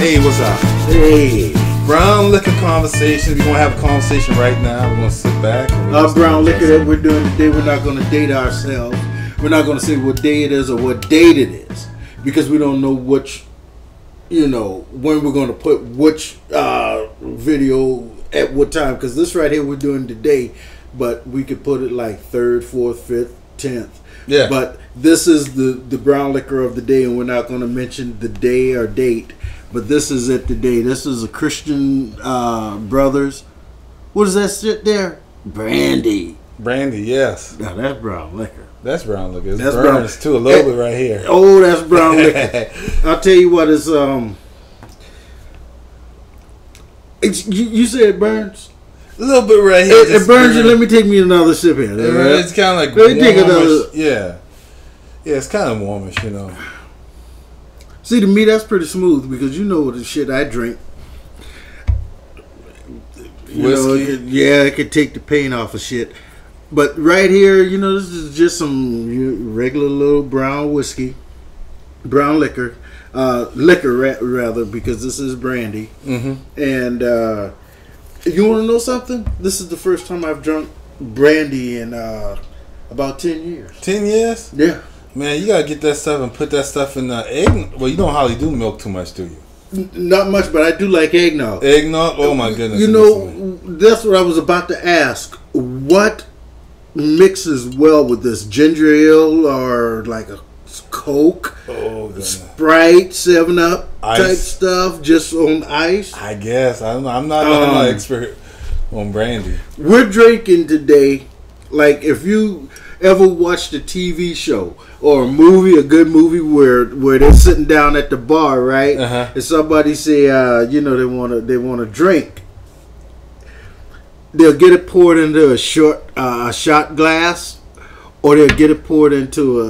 Hey, what's up? Hey. Brown liquor conversation. We're going to have a conversation right now. We're going to sit back. Our brown liquor that we're doing today, we're not going to date ourselves. We're not going to say what day it is or what date it is. Because we don't know which, when we're going to put which video at what time. Because this right here we're doing today, but we could put it like 3rd, 4th, 5th, 10th. Yeah. But this is the brown liquor of the day, and we're not going to mention the day or date. But this is it today. This is a Christian Brothers. What is that shit there? Brandy. Brandy, yes. Now that's brown liquor. That's brown liquor. It's That's burns brown. too, a little bit right here. Oh, that's brown liquor. I'll tell you what, it's you said it burns? A little bit right here. It burns you. Let me take me another sip here. It's kind of like let me take another. Yeah. Yeah, it's kind of warmish, See, to me, that's pretty smooth because you know the shit I drink. Whiskey? It could take the pain off of shit. But right here, this is just some regular little brown whiskey, brown liquor, rather, because this is brandy. Mm-hmm. And you want to know something? This is the first time I've drunk brandy in about 10 years. 10 years? Yeah. Man, you gotta get that stuff and put that stuff in egg. Well, you don't hardly do milk too much, do you? Not much, but I do like eggnog. Eggnog? Oh my goodness. That's what I was about to ask. What mixes well with this? Ginger ale or like a Coke? Oh, goodness. Sprite, 7-Up type Ice. stuff, just on ice? I guess. I don't know. I'm not an expert on brandy. We're drinking today, like if you ever watched a TV show or a good movie where they're sitting down at the bar, right? Uh-huh. And somebody say, they want to drink. They'll get it poured into a shot glass, or they'll get it poured into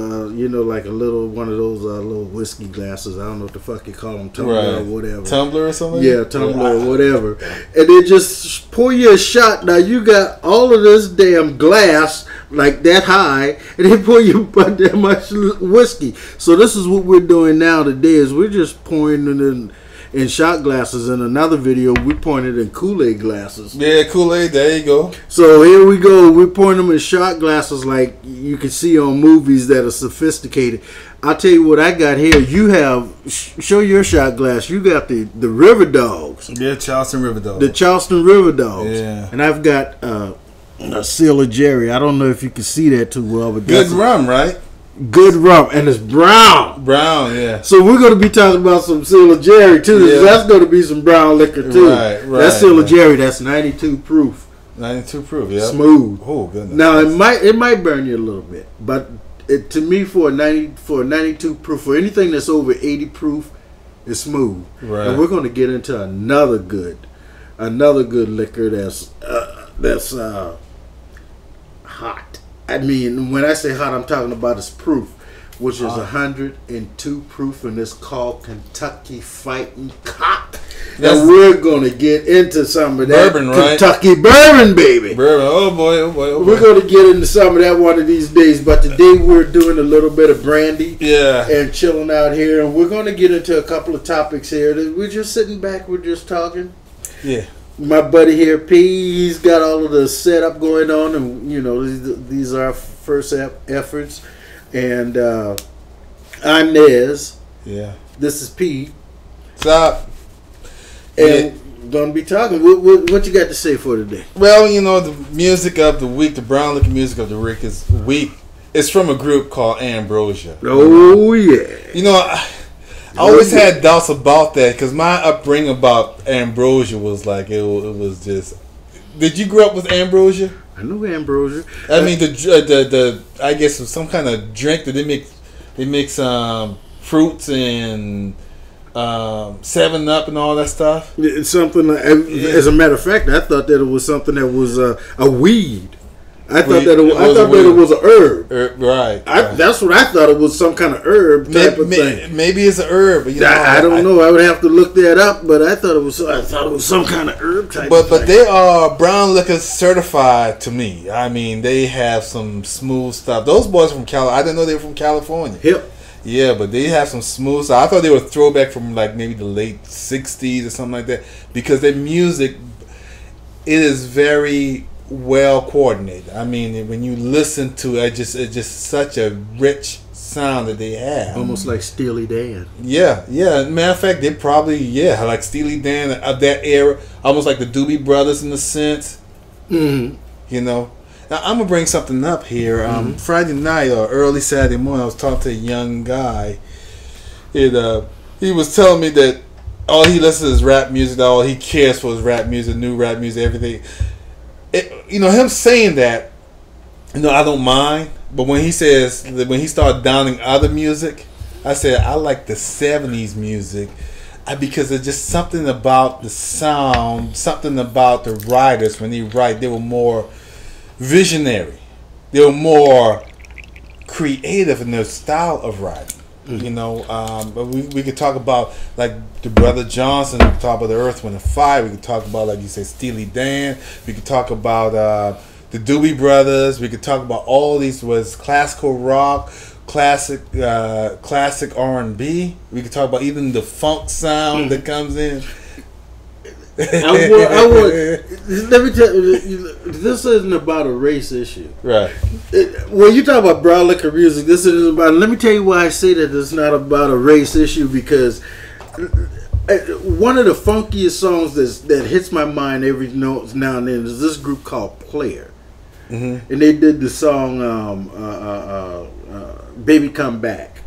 like a little one of those little whiskey glasses. I don't know what the fuck you call them, tumbler or whatever. Tumbler or something? Yeah, tumbler or whatever. And they just pour you a shot. Now you got all of this damn glass like that high, and they pour you about that much whiskey. So this is what we're doing now today. Is we're just pouring it in shot glasses. In another video, we pouring it in Kool-Aid glasses. Yeah, Kool-Aid. There you go. So here we go. We're pouring them in shot glasses like you can see on movies that are sophisticated. I'll tell you what I got here. You have, show your shot glass. You got the River Dogs. Yeah, Charleston River Dogs. The Charleston River Dogs. Yeah. And I've got a Seal of Jerry. I don't know if you can see that too well, but good rum, right? Good rum, and it's brown. Brown, yeah. So we're going to be talking about some Seal of Jerry too. Yeah. That's going to be some brown liquor too. Right. That's Seal of Jerry. That's 92 proof. 92 proof, yeah. Smooth. Oh goodness. Now it might burn you a little bit, but to me for a 92 proof, for anything that's over 80 proof, it's smooth. Right. And we're going to get into another good liquor that's hot. I mean, when I say hot, I'm talking about its proof, which is 102 proof, and it's called Kentucky Fighting Cock. And we're going to get into some of that bourbon, right? Kentucky bourbon, baby. Bourbon. Oh boy, oh boy, oh boy. We're going to get into some of that one of these days, but today we're doing a little bit of brandy. Yeah. And chilling out here, and we're going to get into a couple of topics here. We're just sitting back, we're just talking. Yeah. My buddy here, P, he's got all of the setup going on, and these are our first efforts. And I'm Nez. Yeah. This is P. What's up? And we're gonna be talking. What you got to say for today? Well, the music of the week, the brown liquor music of the week is from a group called Ambrosia. Oh yeah. I always had doubts about that because my upbringing about Ambrosia was like it was just. Did you grow up with Ambrosia? I know Ambrosia. I mean the I guess it was some kind of drink that they mix fruits and 7-Up and all that stuff. It's something like, as a matter of fact, I thought that it was something that was a weed. I thought that it was a herb. Right. That's what I thought. It was some kind of herb type of thing. Maybe it's an herb. But I don't know. I would have to look that up. But I thought it was some kind of herb type. But they are brown liquor certified to me. I mean, they have some smooth stuff. Those boys from California. I didn't know they were from California. Yep. Yeah, but they have some smooth stuff. I thought they were throwback from like maybe the late '60s or something like that, because their music, it is very well coordinated. I mean, when you listen to it, it's just such a rich sound that they have. Almost like Steely Dan. Yeah. Matter of fact, they probably like Steely Dan of that era, almost like the Doobie Brothers in a sense. Mm-hmm. You know. Now I'm gonna bring something up here. Friday night or early Saturday morning, I was talking to a young guy. He was telling me that all he listens to is rap music. All he cares for is rap music, new rap music, everything. Him saying that, I don't mind. But when he says that, when he started downing other music, I said I like the '70s music, because there's just something about the sound, something about the writers when they write. They were more visionary. They were more creative in their style of writing. But we could talk about like the Brother Johnson. We could talk about the Earth, Wind and Fire. We could talk about, like you said, Steely Dan. We could talk about the Doobie Brothers. We could talk about all these was classical rock, classic R&B. We could talk about even the funk sound that comes in. Let me tell you, this isn't about a race issue. Right. When you talk about brown liquor music, this isn't about. Let me tell you why I say that it's not about a race issue, because one of the funkiest songs that hits my mind every now and then is this group called Player. Mm-hmm. And they did the song Baby Come Back.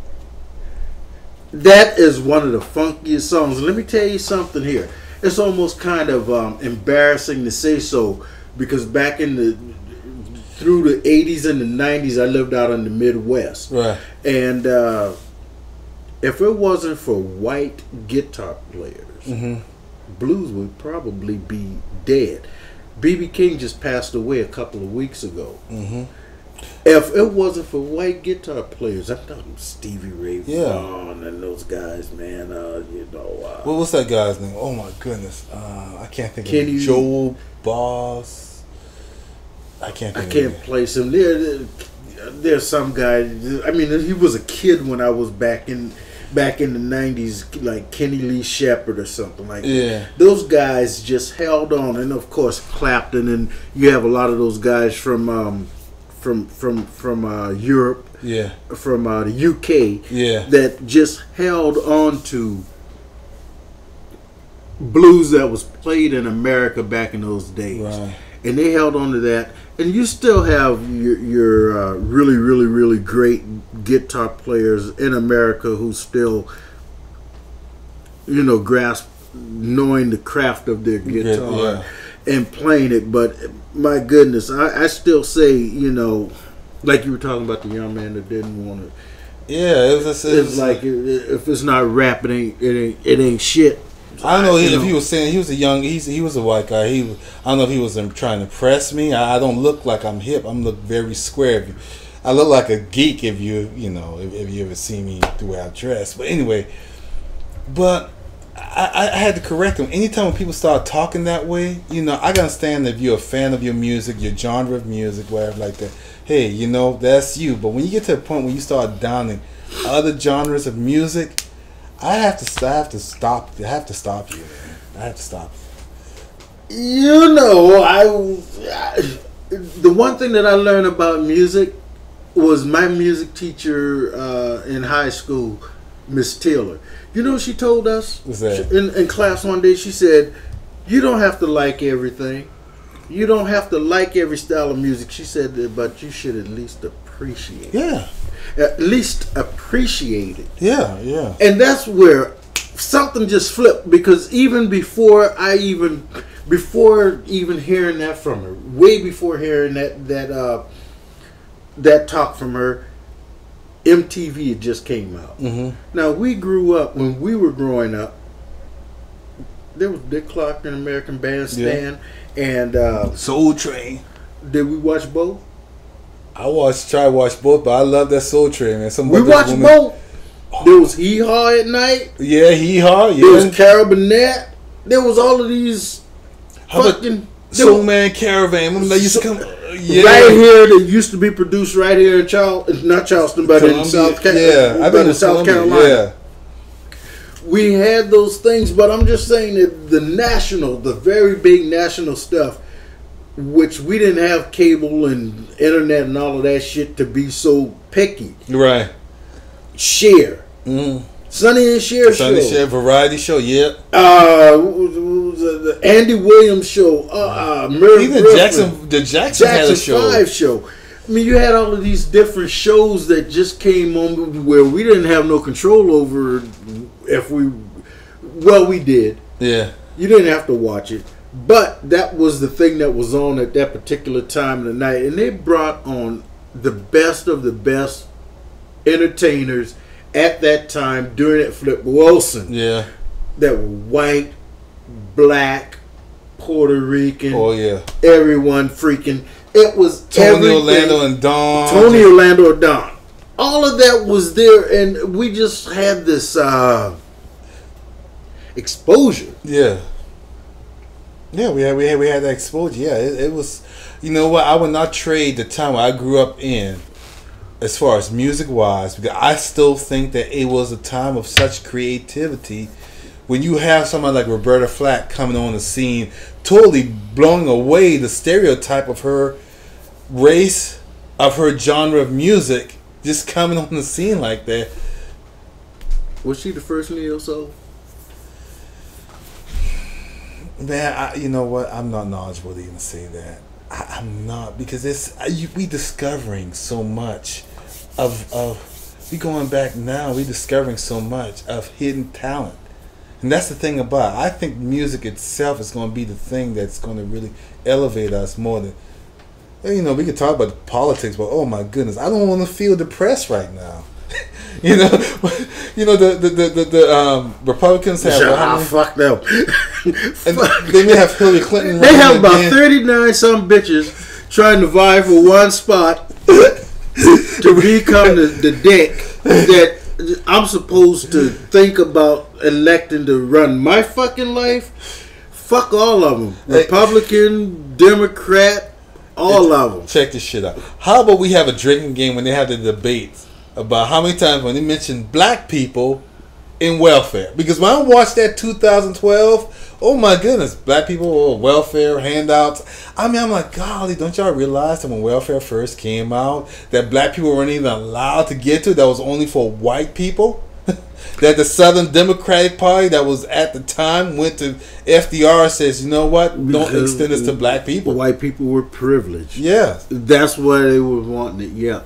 That is one of the funkiest songs. And let me tell you something here. It's almost kind of embarrassing to say so, because back through the 80s and the 90s, I lived out in the Midwest. Right. And if it wasn't for white guitar players, mm-hmm. blues would probably be dead. B.B. King just passed away a couple of weeks ago. Mm-hmm. If it wasn't for white guitar players, I'm talking Stevie Ray Vaughan and those guys, man. What's that guy's name? Oh my goodness, I can't think Kenny, of it. Joel Boss. I can't place him. There's some guy. I mean, he was a kid when I was back in the 90s, like Kenny Lee Shepherd or something like that. Those guys just held on, and of course Clapton, and you have a lot of those guys from Europe, from the UK, that just held on to blues that was played in America back in those days, right. And they held on to that. And you still have your really, really, really great guitar players in America who still, grasp knowing the craft of their guitar and playing it. But my goodness, I still say, like you were talking about the young man that didn't want to. Yeah, it's like if it's not rap, it ain't shit. I don't know if he was saying he was a white guy. I don't know if he was trying to impress me. I don't look like I'm hip. I'm look very square. I look like a geek if you ever see me the way I dress. But anyway, I had to correct him. Anytime when people start talking that way, I can understand if you're a fan of your music, your genre of music, whatever like that. Hey, that's you. But when you get to a point where you start downing other genres of music, I have to stop you, man. I have to stop you. The one thing that I learned about music was my music teacher in high school, Miss Taylor. You know what she told us? What's that? In class one day, she said, you don't have to like everything. You don't have to like every style of music. She said, but you should at least appreciate it. Yeah. At least appreciate it. Yeah. And that's where something just flipped, because even before even hearing that from her, way before hearing that talk from her, MTV had just came out. Mm-hmm. Now we grew up, when we were growing up, there was Dick Clark and American Bandstand and Soul Train. Did we watch both? I tried to watch both, but I love that Soul Train, man. We watched both. There was Hee Haw at night. Yeah, Hee Haw. Yeah. There was Carol Burnett. There was all of these fucking Soul Man Caravan. Remember they used to come. right here that used to be produced right here in not Charleston, but in South Carolina. Yeah. We had those things, but I'm just saying that the very big national stuff, which we didn't have cable and internet and all of that shit to be so picky. Right. Cher. Sonny and Cher show. Sonny Cher variety show, yep. The Andy Williams show. Even the Jackson had a show. 5 show. I mean, you had all of these different shows that just came on where we didn't have no control over we did. Yeah. You didn't have to watch it. But that was the thing that was on at that particular time of the night. And they brought on the best of the best entertainers at that time during that Flip Wilson. Yeah. That were white, black, Puerto Rican. Oh, yeah. Everyone freaking. It was Tony Orlando and Don. All of that was there, and we just had this exposure. Yeah. Yeah, we had that exposure. Yeah, it was. You know what? I would not trade the time I grew up in, as far as music wise, because I still think that it was a time of such creativity. When you have someone like Roberta Flack coming on the scene, totally blowing away the stereotype of her race, of her genre of music, just coming on the scene like that. Was she the first neo-soul? Man, you know what? I'm not knowledgeable to even say that. I'm not, because we discovering so much of we going back now. We discovering so much of hidden talent, and that's the thing about it. I think music itself is going to be the thing that's going to really elevate us more than. You know, we can talk about politics, but oh my goodness, I don't want to feel depressed right now. You know, the Republicans have. Fuck them. And they may have Hillary Clinton. They have about 39 some bitches trying to vie for one spot to become the dick that I'm supposed to think about electing to run my fucking life. Fuck all of them, Republican, Democrat, all of them. Check this shit out. How about we have a drinking game when they have the debates about how many times when they mention black people in welfare? Because when I watched that 2012, oh my goodness, black people, welfare, handouts. I mean, I'm like, golly, don't y'all realize that when welfare first came out, that black people weren't even allowed to get to? That was only for white people? That the Southern Democratic Party that was at the time went to FDR and says, you know what, don't extend this to black people. White people were privileged. Yeah. That's why they were wanting it. Yeah.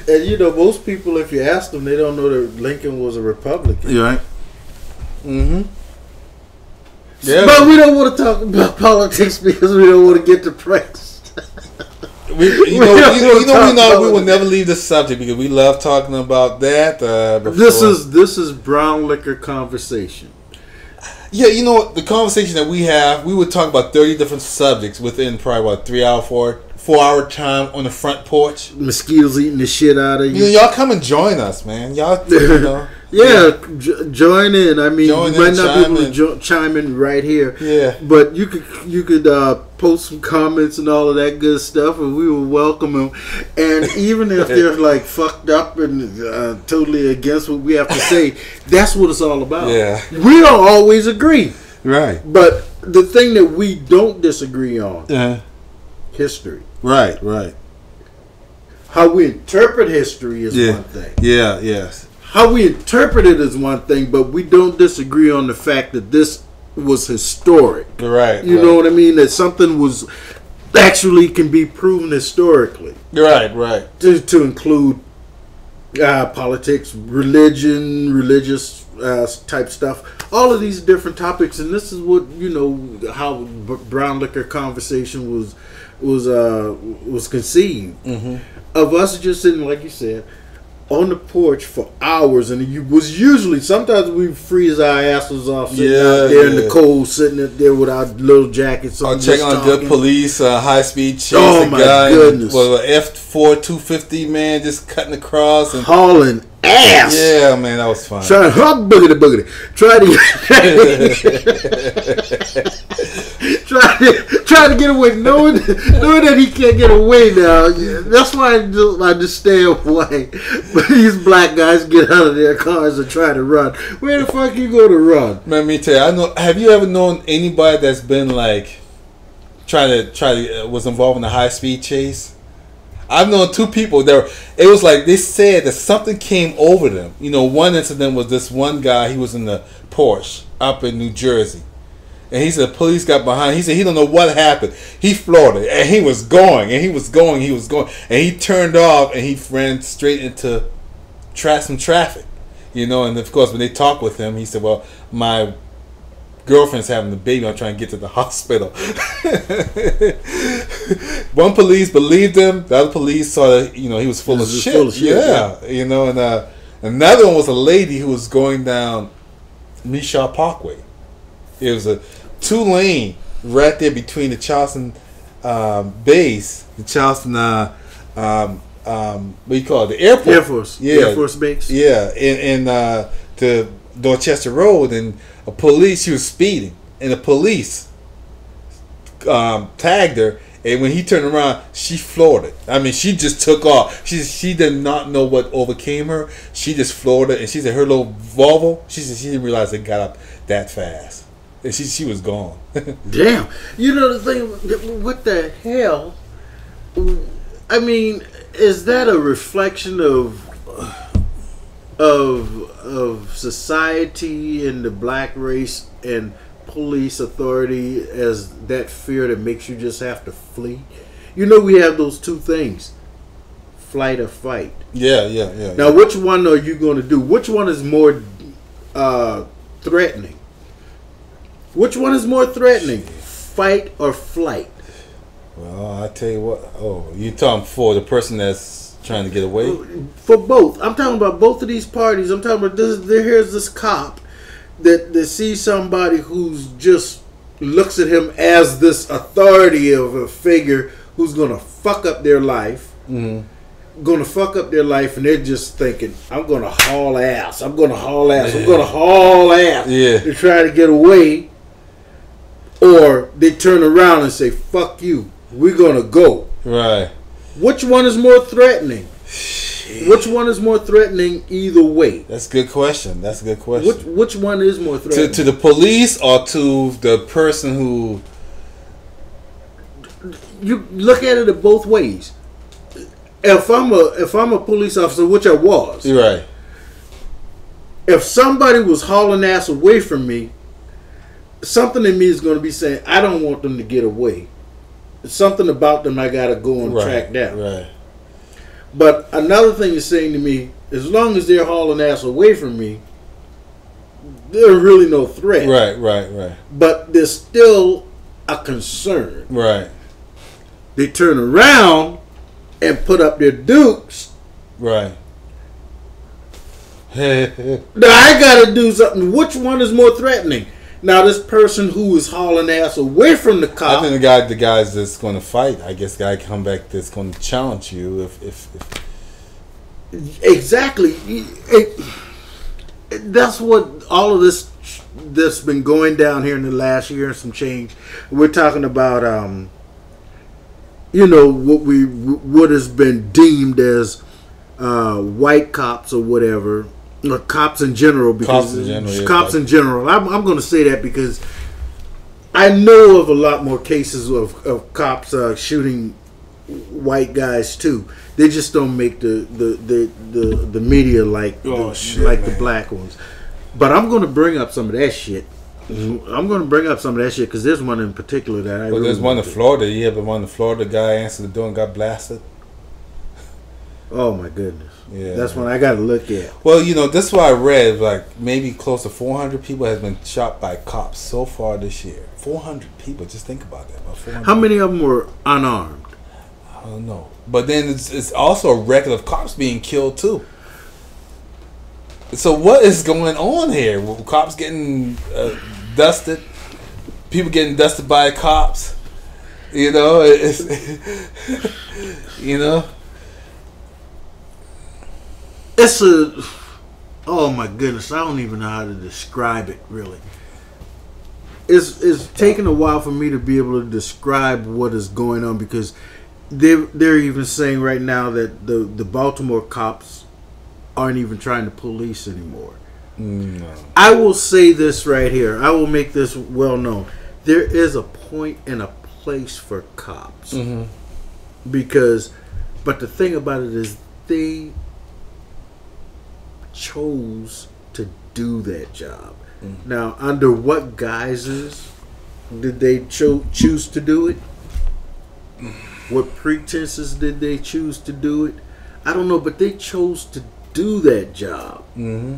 And you know, most people, if you ask them, they don't know that Lincoln was a Republican. You're right. Mm-hmm. Yeah, but we don't want to talk about politics because we don't want to get depressed. We will never leave the subject because we love talking about that. This is brown liquor conversation. Yeah, you know what? The conversation that we have, we would talk about 30 different subjects within probably 4-hour time on the front porch. Mosquitoes eating the shit out of you. Y'all come and join us, man. Y'all, join in. I mean, you might not be able to chime in right here. Yeah, but you could post some comments and all of that good stuff, and we will welcome them. And even if they're like fucked up and totally against what we have to say, that's what it's all about. Yeah, we don't always agree, right? But the thing that we don't disagree on, history. Right. How we interpret history is one thing. Yeah, yes. How we interpret it is one thing, but we don't disagree on the fact that this was historic. Right. You know what I mean? That something was actually can be proven historically. Right. To include politics, religion, religious type stuff. All of these different topics, and this is what how brown liquor conversation was conceived of us just sitting, like you said, on the porch for hours, and it was usually sometimes we freeze our asses off sitting out there in the cold, sitting out there with our little jackets on. Or checking on good police, high speed chase. Oh my goodness! Well, F4 250 man just cutting across and hauling ass. Yeah, man, that was fun. Trying Hotbogady-bogady. trying to get away, knowing that he can't get away now. That's why I just stay away. But these black guys get out of their cars and try to run. Where the fuck you go to run? Man, me tell you, I know. Have you ever known anybody that's been like was involved in a high speed chase? I've known two people that it was like they said that something came over them. You know, one incident was this one guy. He was in the Porsche up in New Jersey, and he said the police got behind. He said he don't know what happened. He floored it, and he was going, and he was going, and he turned off, and he ran straight into some traffic. You know, and of course when they talked with him, he said, "Well, my girlfriend's having the baby. I'm trying to get to the hospital." One police believed him. The other police saw that he was full of shit. Yeah, you know. And another one was a lady who was going down Mishaw Parkway. It was a 2-lane right there between the Charleston base, the Charleston what do you call it? The airport. Air Force. Yeah. Air Force base. Yeah, and the Dorchester Road, and a police, she was speeding, and the police tagged her, and when he turned around, she floored it. I mean, she just took off. She did not know what overcame her. She just floored it, and she said her little Volvo, she said she didn't realize it got up that fast. And she was gone. Damn. You know the thing, what the hell? I mean, is that a reflection of society and the black race and police authority as that fear that makes you just have to flee? You know, we have those two things, flight or fight. Yeah. Now, which one are you going to do? Which one is more threatening? Which one is more threatening, fight or flight? Well, I tell you what. Oh, you talking for the person that's trying to get away? For both. I'm talking about both of these parties. I'm talking about this. Here's this cop that sees somebody who's just looks at him as this authority of a figure who's going to fuck up their life. Mm-hmm. Going to fuck up their life, and they're just thinking, I'm going to haul ass. I'm going to haul ass. I'm going to haul ass. Yeah. To try to get away. Or they turn around and say, fuck you. We're going to go. Right. Which one is more threatening? Shit. Which one is more threatening either way? That's a good question. Which one is more threatening? To the police or to the person who... You look at it both ways. If I'm a police officer, which I was. You're right. If somebody was hauling ass away from me, something in me is going to be saying, I don't want them to get away. Something about them I got to go and track down. Right. But another thing is saying to me, as long as they're hauling ass away from me, there's really no threat. Right. But there's still a concern. Right. They turn around and put up their dukes. Right. Now I got to do something. Which one is more threatening? Now, this person who is hauling ass away from the cop. I think the guys that's going to fight. I guess the guy come back that's going to challenge you. If exactly, that's what all of this that's been going down here in the last year and some change. We're talking about, what has been deemed as white cops or whatever. Cops in general, because cops in general. I'm going to say that because I know of a lot more cases of cops shooting white guys too. They just don't make the media like the black ones. But I'm going to bring up some of that shit. Because there's one in particular that I. Well, there's one in Florida. Yeah, but one in Florida, guy answered the door and got blasted. Oh my goodness. Yeah, that's one I got to look at. Well, this is what I read. Like maybe close to 400 people has been shot by cops so far this year. 400 people. Just think about that. About How many of them were unarmed? I don't know. But then it's also a record of cops being killed too. So what is going on here? Cops getting dusted. People getting dusted by cops. It's It's oh my goodness, I don't even know how to describe it really. it's taking a while for me to be able to describe what is going on, because they're even saying right now that the Baltimore cops aren't even trying to police anymore. No. I will say this right here. I will make this well known. There is a point and a place for cops. Mm-hmm. But the thing about it is they chose to do that job. Mm-hmm. Now, under what guises did they choose to do it? What pretenses did they choose to do it? I don't know, but they chose to do that job. Mm-hmm.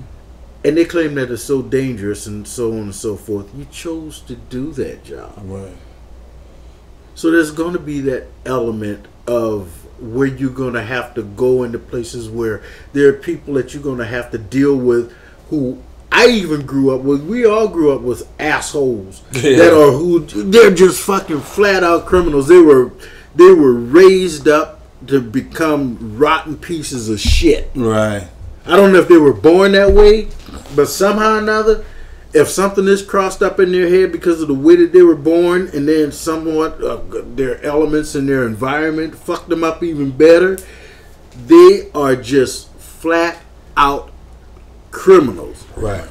And they claim that it's so dangerous and so on and so forth. You chose to do that job. Right. So there's going to be that element of where you're going to have to go into places where there are people that you're going to have to deal with who I even grew up with. We all grew up with assholes they're just fucking flat out criminals. They were raised up to become rotten pieces of shit. Right. I don't know if they were born that way, but somehow or another, if something is crossed up in their head because of the way that they were born, and then somewhat their elements in their environment fucked them up even better, they are just flat out criminals. Right.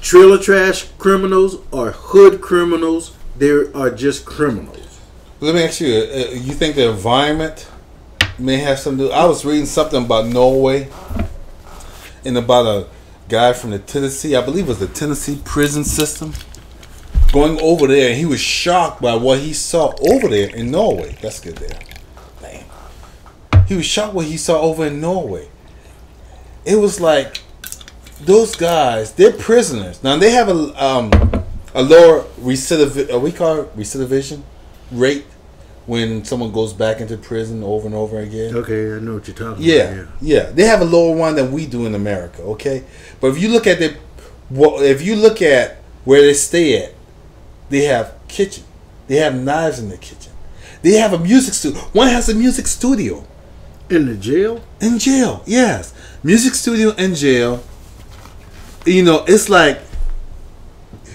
Trailer trash criminals or hood criminals, they are just criminals. Let me ask you, you think the environment may have something to do? I was reading something about Norway and about a guy from the Tennessee, I believe it was the Tennessee prison system, going over there, and he was shocked by what he saw over there in Norway. Let's get there. Damn. He was shocked what he saw over in Norway. It was like those guys, they're prisoners. Now they have a lower recidivism rate when someone goes back into prison over and over again. Okay, I know what you're talking about. Yeah. They have a lower one than we do in America. Okay, but if you look at where they stay at, they have kitchen. They have knives in the kitchen. They have a music studio. One has a music studio. In the jail? In jail, yes. Music studio in jail. You know, it's like,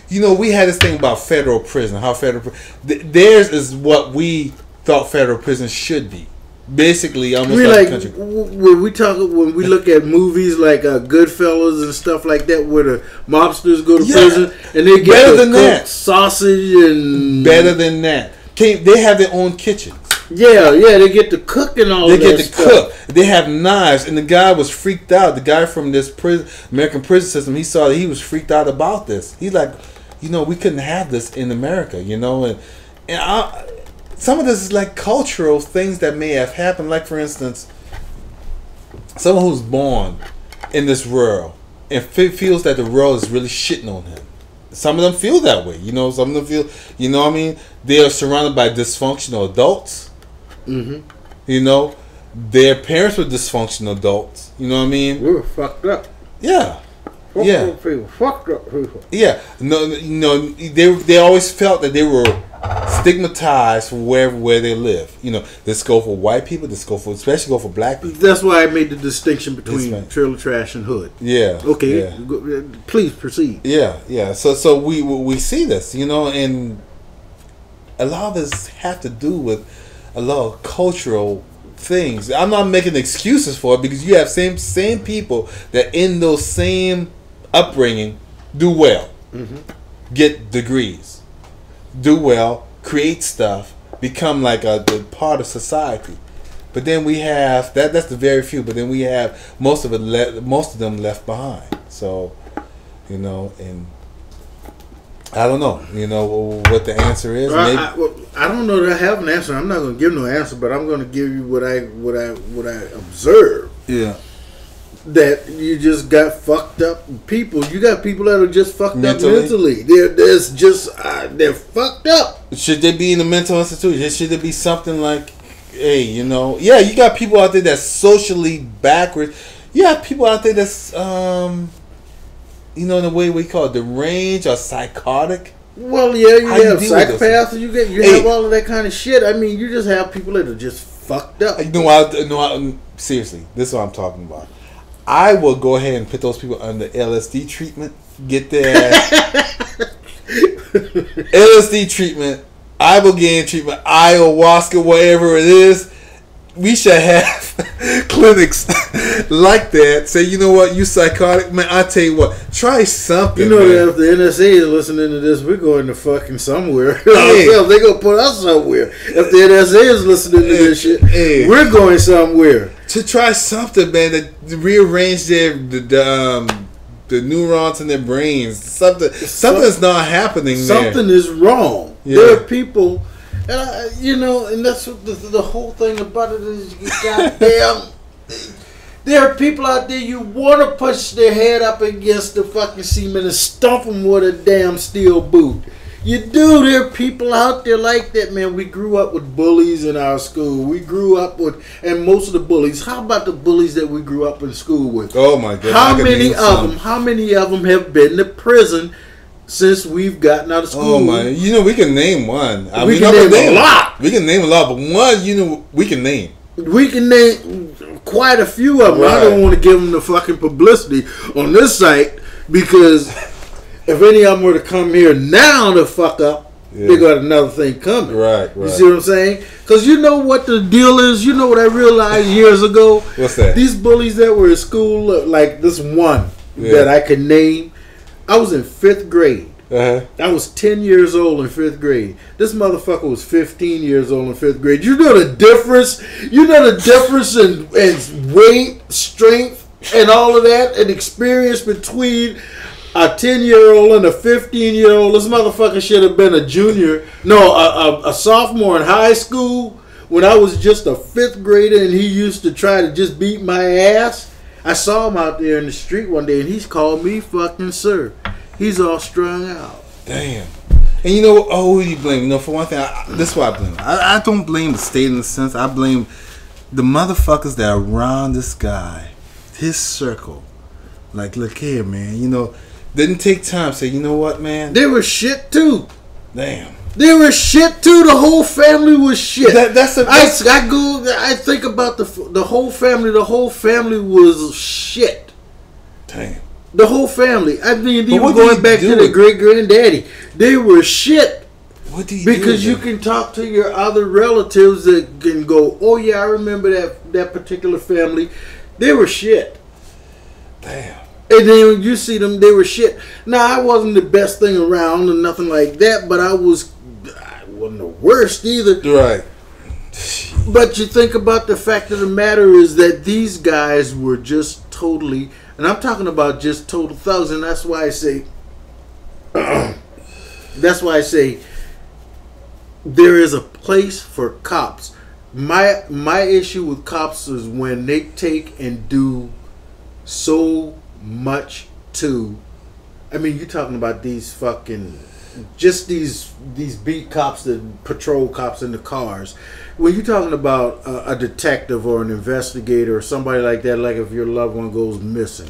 you know, we had this thing about federal prison. How theirs is what we thought federal prison should be. Basically, almost like the country. When we look at movies like Goodfellas and stuff like that, where the mobsters go to prison and they get sausage and better than that. They have their own kitchens. Yeah, they get to cook and all that. They get to cook. They have knives, and the guy was freaked out. The guy from this American prison system, he saw that he was freaked out about this. He's like, you know, we couldn't have this in America, you know, and some of this is like cultural things that may have happened. Like, for instance, someone who's born in this world and feels that the world is really shitting on him. Some of them feel that way, you know. Some of them feel, you know what I mean? They are surrounded by dysfunctional adults. Mm-hmm. You know, their parents were dysfunctional adults. You know what I mean? We were fucked up. Yeah. Fucked up people. Yeah. No, they always felt that they were stigmatized for where they live. You know, this go for white people, especially go for black people. That's why I made the distinction between trailer trash and hood. Yeah. Okay. Yeah. Please proceed. Yeah. So we see this, you know, and a lot of this have to do with a lot of cultural things. I'm not making excuses for it, because you have same people that in those same upbringing do well, get degrees, do well, create stuff, become like a part of society. But then we have that's the very few. But then we have most of them left behind. So, you know, and I don't know, you know, what the answer is. I don't know that I have an answer. I'm not going to give no answer, but I'm going to give you what I observed. Yeah. That you just got fucked up people. You got people that are just fucked up mentally. They're fucked up. Should they be in a mental institution? Should there be something like, hey, you know, yeah, you got people out there that's socially backward. You have people out there that's you know, in the way we call it deranged or psychotic. Well, yeah, you have psychopaths. You have all of that kind of shit. I mean, you just have people that are just fucked up. Seriously, this is what I'm talking about. I will go ahead and put those people under LSD treatment. Get their ass. LSD treatment, ibogaine treatment, ayahuasca, whatever it is. We should have clinics like that. Say, you know what, you psychotic, man. I tell you what, try something. You know man. that if the NSA is listening to this, we're going to fucking somewhere. Hey. They gonna put us somewhere. If the NSA is listening to this shit, we're going somewhere. To try something, man, to rearrange the neurons in their brains. Something's not happening. Something is wrong. Yeah. There are people. And that's what the whole thing about it is. Goddamn, there are people out there you want to push their head up against the fucking cement and stomp them with a damn steel boot. You do. There are people out there like that, man. We grew up with bullies in our school. We grew up with, and most of the bullies. How about the bullies that we grew up in school with? Oh my God! How many of them have been to prison? Since we've gotten out of school. Oh my! We can name one. We can name a lot. We can name a lot, but one, we can name. We can name quite a few of them. Right. I don't want to give them the fucking publicity on this site because if any of them were to come here now to fuck up, they got another thing coming. Right. You see what I'm saying? Because you know what the deal is? You know what I realized years ago? What's that? These bullies that were in school, like this one that I could name, I was in 5th grade. Uh-huh. I was 10 years old in 5th grade. This motherfucker was 15 years old in 5th grade. You know the difference? You know the difference in weight, strength, and all of that, and experience between a 10-year-old and a 15-year-old. This motherfucker should have been a junior. No, a sophomore in high school when I was just a 5th grader and he used to try to just beat my ass. I saw him out there in the street one day and he's called me fucking sir. He's all strung out. Damn. And you know, who do you blame? For one thing, this is what I blame. I don't blame the state in a sense. I blame the motherfuckers that are around this guy, his circle. Like, look here, man. Didn't take time to say, you know what, man? They were shit too. Damn. They were shit too. The whole family was shit. I think about the whole family. The whole family was shit. Damn. The whole family. I mean, even going back to the great granddaddy, they were shit. What do you because do? You can talk to your other relatives that can go, oh yeah, I remember that particular family. They were shit. Damn. And then when you see them, they were shit. Now, I wasn't the best thing around or nothing like that, but I wasn't the worst either. Right. But you think about the fact of the matter is that these guys were just totally, and I'm talking about just total thugs, and that's why I say, there is a place for cops. My issue with cops is when they take and do so much to, I mean, you're talking about these fucking, just these beat cops, the patrol cops in the cars. When you're talking about a detective or an investigator or somebody like that, like if your loved one goes missing,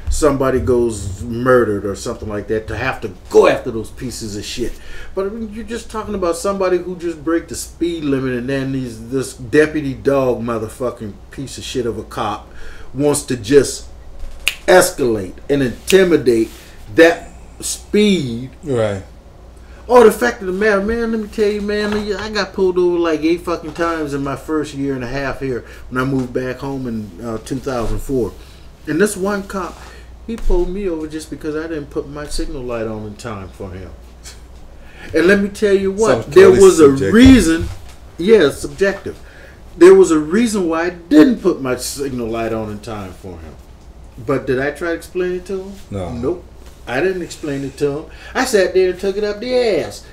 somebody goes murdered or something like that, to have to go after those pieces of shit. But I mean, you're just talking about somebody who just break the speed limit, and then this deputy dog motherfucking piece of shit of a cop wants to just escalate and intimidate that speed. Right. Oh, the fact of the matter, man, let me tell you, man, I got pulled over like 8 fucking times in my first year and a half here when I moved back home in 2004. And this one cop, he pulled me over just because I didn't put my signal light on in time for him. And let me tell you what, there was a reason. Yeah, it's subjective. There was a reason why I didn't put my signal light on in time for him. But did I try to explain it to him? No. Nope. I didn't explain it to him. I sat there and took it up the ass.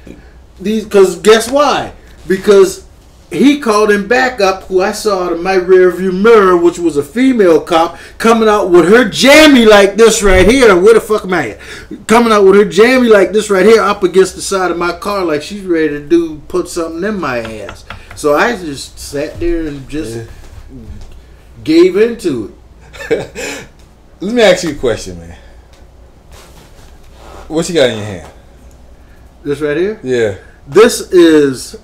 Because guess why? Because he called him back up, who I saw out of my rear view mirror, which was a female cop, coming out with her jammy like this right here. Where the fuck am I at? Coming out with her jammy like this right here up against the side of my car like she's ready to put something in my ass. So I just sat there and just gave into it. Let me ask you a question, man. What you got in your hand? This right here? Yeah. This is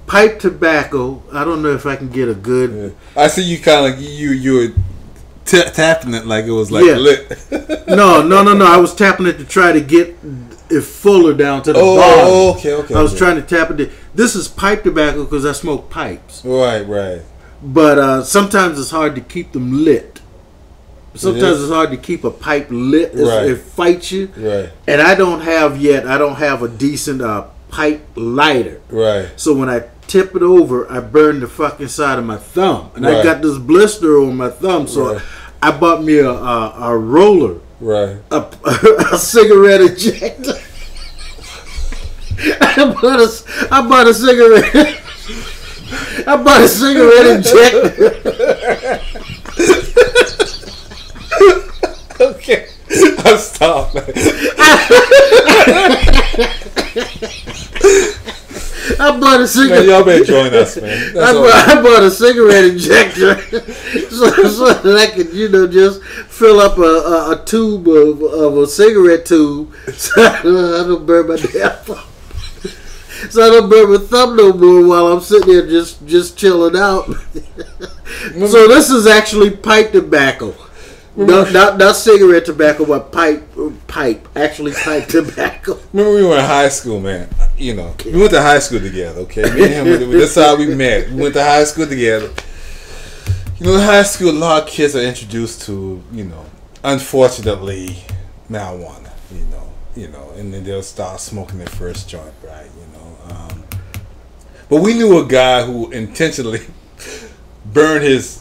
pipe tobacco. I don't know if I can get a good. Yeah. I see you kind of like you were tapping it like it was like lit. No. I was tapping it to try to get fuller down to the bottom. Oh, okay. I was trying to tap it. This is pipe tobacco because I smoke pipes. Right. But sometimes it's hard to keep them lit. Sometimes it's hard to keep a pipe lit. It fights you. Right. And I don't have a decent pipe lighter. Right. So when I tip it over, I burn the fucking side of my thumb. And I got this blister on my thumb. So I bought me a roller. Right. A cigarette ejector. I bought a cigarette. I bought a cigarette ejector. Okay. I'll stop. I bought a cigarette. Man, y'all better join us, man. I bought a cigarette injector so that I could, just fill up a tube of a cigarette tube so I don't burn my damn thumb. So I don't burn my thumb no more while I'm sitting there just chilling out. So this is actually pipe tobacco. Not cigarette tobacco, but pipe. Actually pipe tobacco. Remember we were in high school, man. We went to high school together, okay? Me and him, that's how we met. We went to high school together. In high school, a lot of kids are introduced to, unfortunately, marijuana, and then they'll start smoking their first joint, right? But we knew a guy who intentionally burned his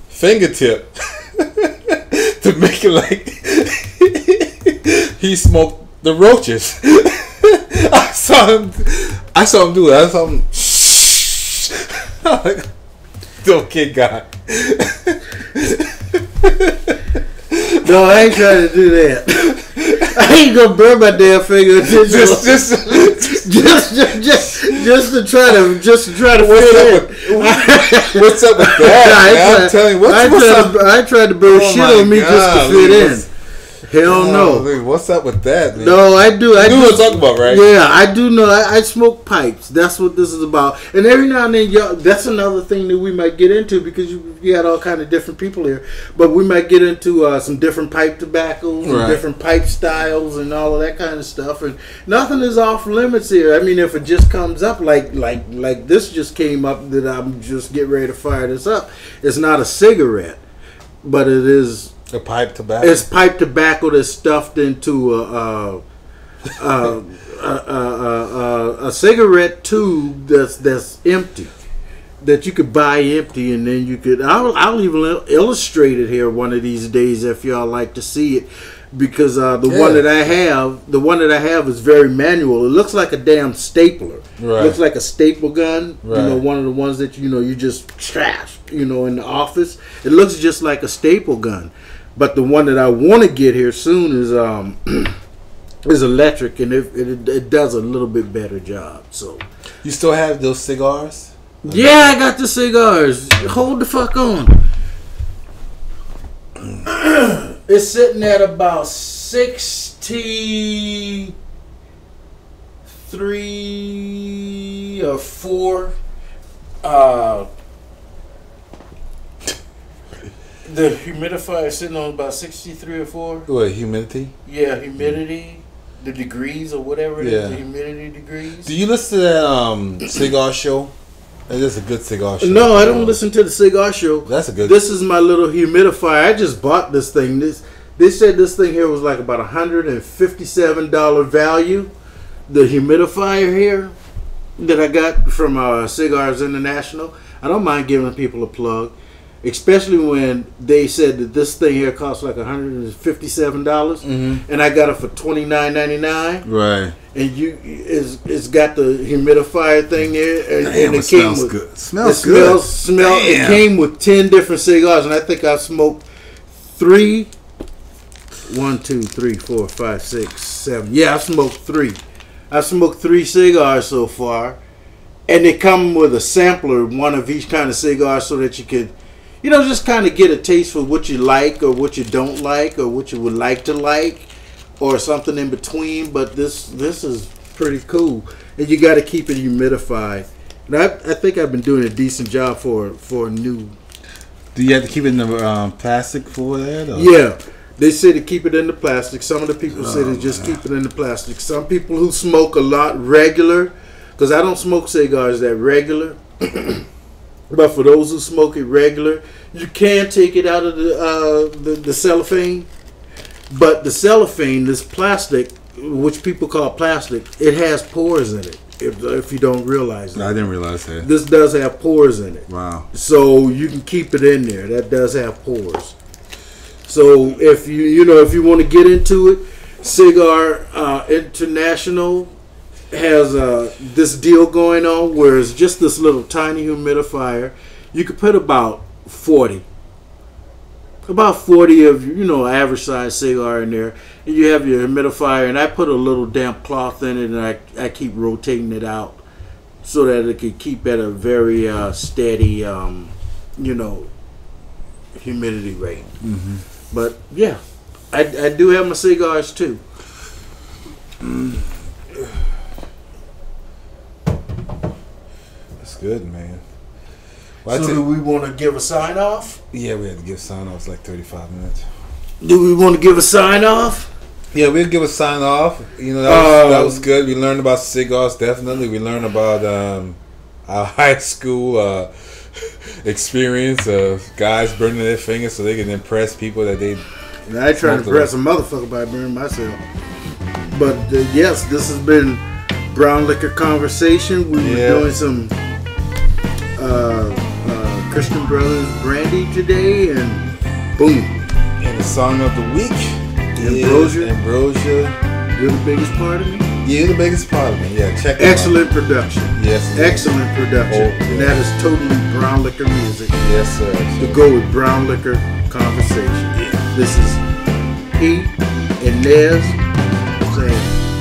fingertip to make it like he smoked the roaches. I saw him do it. I saw him. I'm like, okay, God. No, I ain't trying to do that. I ain't gonna burn my damn finger just to try to fit in. What's up with that? I'm telling you, what's up? I tried to burn shit on me just to fit in. Hell no. What's up with that, man? No, I do. You know what I'm talking about, right? Yeah, I do know. I smoke pipes. That's what this is about. And every now and then, that's another thing that we might get into because you got all kind of different people here. But we might get into some different pipe tobaccos and different pipe styles and all of that kind of stuff. And nothing is off limits here. I mean, if it just comes up like this just came up that I'm just getting ready to fire this up, it's not a cigarette, but it is. A pipe tobacco. It's pipe tobacco that's stuffed into a cigarette tube that's empty, that you could buy empty, and then you could. I'll even illustrate it here one of these days if y'all like to see it, because the one that I have is very manual. It looks like a damn stapler. Right. It looks like a staple gun. Right. One of the ones that you just trash. In the office, it looks just like a staple gun. But the one that I want to get here soon is electric, and it does a little bit better job. So you still have those cigars? Yeah, I got the cigars. Hold the fuck on. It's sitting at about 63 or 4. The humidifier is sitting on about 63 or 4. What, humidity? Yeah, humidity. The degrees or whatever it is, the humidity degrees. Do you listen to that cigar show? That is a good cigar show. No, I don't listen to the cigar show. That's a good. This is my little humidifier. I just bought this thing. They said this thing here was like about $157 value. The humidifier here that I got from Cigars International. I don't mind giving people a plug. Especially when they said that this thing here costs like $157, and I got it for $29.99. Right. And it's got the humidifier thing there, and it smells came with good. Smells good. It came with 10 different cigars, and I think I smoked 3. 1, 2, 3, 4, 5, 6, 7. Yeah, I smoked 3. I smoked 3 cigars so far, and they come with a sampler, one of each kind of cigar, so that you could. Just kind of get a taste for what you like or what you don't like or what you would like to like or something in between. But this is pretty cool. And you got to keep it humidified. And I think I've been doing a decent job for a new. Do you have to keep it in the plastic for that? Or? Yeah. They say to keep it in the plastic. Some of the people say to just keep it in the plastic. Some people who smoke a lot regular, because I don't smoke cigars that regular, but for those who smoke it regular, you can take it out of the cellophane. But the cellophane, this plastic, which people call plastic, it has pores in it. If you don't realize that. I didn't realize that. This does have pores in it. Wow. So you can keep it in there. That does have pores. So if you want to get into it, Cigar International has this deal going on where it's just this little tiny humidifier. You could put about 40 of average size cigar in there, and you have your humidifier. And I put a little damp cloth in it, and I keep rotating it out so that it can keep at a very steady, humidity rate. Mm-hmm. But yeah, I do have my cigars too. That's good, man. Well, so do we want to give a sign off? Yeah, we had to give sign offs like 35 minutes. Do we want to give a sign off? Yeah, we'll give a sign off. That was good. We learned about cigars, definitely. We learned about our high school experience of guys burning their fingers so they can impress people that they. I ain't trying to impress a motherfucker by burning myself. But yes, this has been Brown Liquor Conversation. We were doing some Christian Brothers Brandy today, and boom. And the song of the week, Ambrosia. You're the biggest part of me. Yeah, you're the biggest part of me. Yeah, check it out. Excellent production. Yes, excellent production. And that is totally Brown Liquor music. Yes, sir. To go with Brown Liquor Conversation. Yeah. This is Pete and Nez